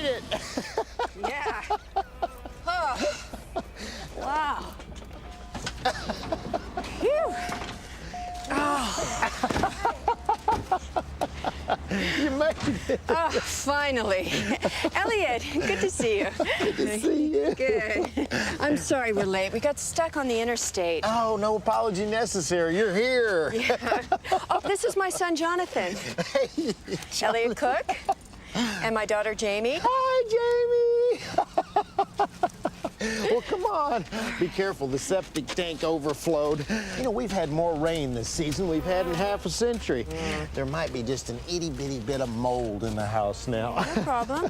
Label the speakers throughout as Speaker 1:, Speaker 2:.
Speaker 1: made it.
Speaker 2: Yeah. Oh. Wow. Phew.
Speaker 1: You made it.
Speaker 2: Oh, finally. Elliot, good to see you.
Speaker 1: Good to see you.
Speaker 2: Good. I'm sorry we're late. We got stuck on the interstate.
Speaker 1: Oh, no apology necessary. You're here.
Speaker 2: Yeah. Oh, this is my son, Jonathan.
Speaker 1: Hey,
Speaker 2: Elliot Cook. And my daughter, Jamie.
Speaker 1: Hi, Jamie. Well, come on. Be careful. The septic tank overflowed. You know, we've had more rain this season we've had in half a century. There might be just an itty-bitty bit of mold in the house now.
Speaker 2: No problem.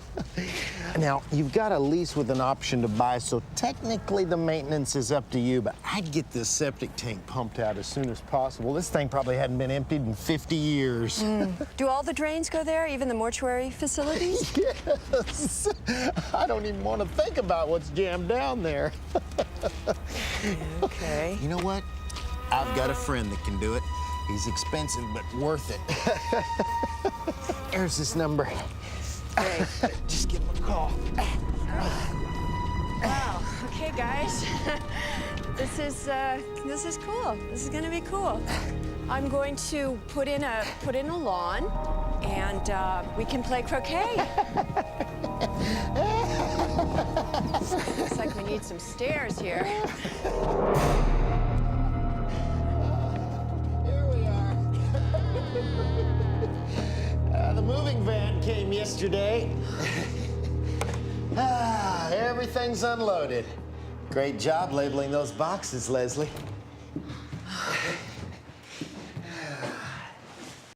Speaker 1: Now, you've got a lease with an option to buy, so technically the maintenance is up to you, but I'd get this septic tank pumped out as soon as possible. This thing probably hadn't been emptied in 50 years.
Speaker 2: Do all the drains go there, even the mortuary facilities?
Speaker 1: Yes. I don't even want to think about what's jammed down there.
Speaker 2: Okay.
Speaker 1: You know what? I've got a friend that can do it. He's expensive, but worth it. There's his number.
Speaker 2: Great.
Speaker 1: Just give him a call.
Speaker 2: Wow. Okay, guys. This is cool. This is gonna be cool. I'm going to put in a lawn, and we can play croquet. Looks like we need some stairs here.
Speaker 1: Here we are. The moving van came yesterday. Everything's unloaded. Great job labeling those boxes, Leslie.